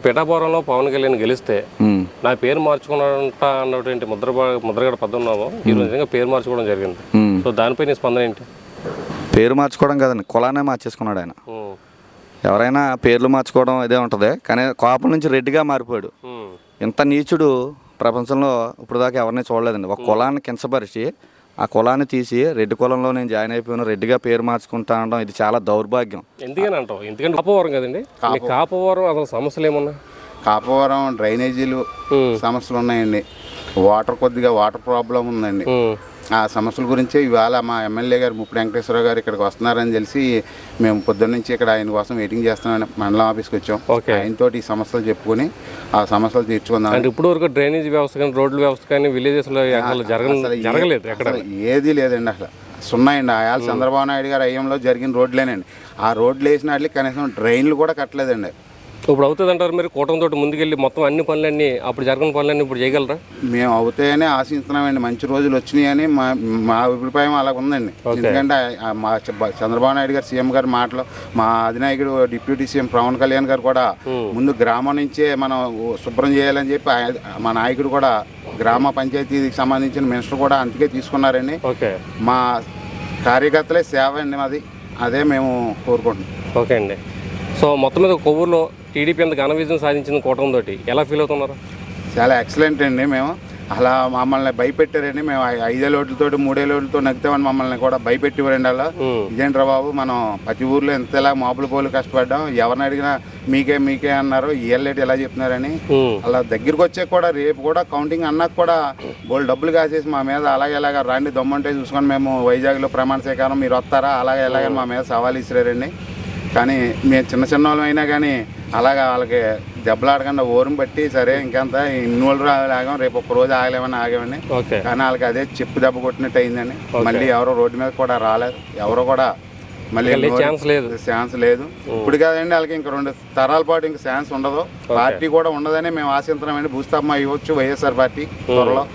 పిఠాపురంలో పవన్ కళ్యాణ్ గెలిస్తే నా పేరు మార్చుకున్నాడంట అన్నటువంటి ముద్రగడ పద్మనాభం ఈరోజు నిజంగా పేరు మార్చుకోవడం జరిగింది. సో దానిపై నీ స్పందన ఏంటి? పేరు మార్చుకోవడం కదండి, కులానే మార్చేసుకున్నాడు ఆయన. ఎవరైనా పేర్లు మార్చుకోవడం ఇదే ఉంటుంది, కానీ కోపం నుంచి రెడ్డిగా మారిపోయాడు. ఇంత నీచుడు ప్రపంచంలో ఇప్పుడు దాకా ఎవరిని చూడలేదండి. ఒక కులాన్ని కించపరిచి ఆ కులాన్ని తీసి రెడ్డి కులంలో నేను జాయిన్ అయిపోయాను, రెడ్డిగా పేరు మార్చుకుంటా అనడం ఇది చాలా దౌర్భాగ్యం. ఎందుకని అంటావు? ఎందుకంటే కాపవరం కదండి, కాపవరం అసలు సమస్యలు ఏమున్నాయి? కాపవరం డ్రైనేజీలు సమస్యలు ఉన్నాయండి, కొద్దిగా వాటర్ ప్రాబ్లం ఉందండి. ఆ సమస్యల గురించే ఇవాళ మా ఎమ్మెల్యే గారు ముప్పుడు వెంకటేశ్వరరావు గారు ఇక్కడికి వస్తున్నారని తెలిసి మేము పొద్దున్న నుంచి ఇక్కడ ఆయన కోసం వెయిటింగ్ చేస్తున్నామని మండలం ఆఫీస్కి వచ్చాం. ఆయనతో ఈ సమస్యలు చెప్పుకొని ఆ సమస్యలు తీర్చుకుందాం. అంటే ఇప్పుడు వరకు డ్రైనేజ్ వ్యవస్థ కానీ రోడ్ల వ్యవస్థ కానీ విలేజెస్లో జరగలేదు, ఏది లేదండి, అసలు సున్నాయండి. ఆయాల చంద్రబాబు నాయుడు గారు అయ్యంలో జరిగిన రోడ్లేనండి. ఆ రోడ్లు వేసిన వాటికి కనీసం డ్రైన్లు కూడా కట్టలేదండి. ఇప్పుడు అవుతుంది అంటారు మీరు? కూటమితో ముందుకెళ్ళి మొత్తం అన్ని పనులన్నీ అప్పుడు జరిగిన పనులన్నీ ఇప్పుడు చేయగలరా? మేము అవుతాయని ఆశిస్తున్నామండి, మంచి రోజులు వచ్చినాయని మా అభిప్రాయం అలాగ ఉందండి. ఎందుకంటే మా చంద్రబాబు నాయుడు గారు సీఎం గారి మాటలు, మా అధినాయకుడు డిప్యూటీ సీఎం పవన్ కళ్యాణ్ గారు కూడా ముందు గ్రామం నుంచే మనం శుభ్రం చేయాలని చెప్పి మా నాయకుడు కూడా గ్రామ పంచాయతీకి సంబంధించిన మినిస్టర్ కూడా అందుకే తీసుకున్నారండి. మా కార్యకర్తలే సేవ అండి మాది, అదే మేము కోరుకుంటున్నాం. ఓకే అండి. సో మొత్తం మీద కొవ్వూరులో టీడీపీ అంత ఘన విజయం సాధించిన కూటమితో ఎలా ఫీల్ అవుతున్నారు? చాలా ఎక్సలెంట్ అండి. మేము అలా మమ్మల్ని భయపెట్టారండి. మేము 5 ఓట్లతో 3 ఓట్లతో నగ్గుతామని మమ్మల్ని కూడా భయపెట్టివారండి. అలా ఇదేంట్రా బాబు, మనం ప్రతి ఊర్లో ఎంతలా మాపులు పోలు కష్టపడ్డాం, ఎవరిని అడిగినా మీకే అన్నారు, ఏళ్ళేటి ఎలా చెప్తున్నారని. అలా దగ్గరికి వచ్చే కూడా రేపు కూడా కౌంటింగ్ అన్నాక కూడా బోల్ డబ్బులు కాసేసి మా మీద అలాగే రాండి దమ్మంటే చూసుకొని మేము వైజాగ్లో ప్రమాణ స్వీకారం మీరు వస్తారా అలాగే మా మీద సవాల్ ఇసిరారండి. కానీ మేము చిన్న వాళ్ళం అయినా కానీ అలాగా వాళ్ళకి దెబ్బలాడకుండా ఓరం బట్టి సరే ఇంకంత ఇన్ని రోజులు ఆగాం, రేపు ఒక్కరోజు ఆగలేమని ఆగామని. కానీ వాళ్ళకి అదే చెప్పు దెబ్బ కొట్టినట్టు అయిందని మళ్ళీ ఎవరో రోడ్డు మీద కూడా రాలేదు, ఎవరో కూడా మళ్ళీ ఛాన్స్ లేదు. ఇప్పుడు కాదండి, వాళ్ళకి ఇంక 2 తరాల పాటు ఇంక ఛాన్స్ ఉండదు, పార్టీ కూడా ఉండదని మేము ఆశిస్తున్నామండి. భూస్థాపన ఇవ్వచ్చు వైఎస్ఆర్ పార్టీ త్వరలో.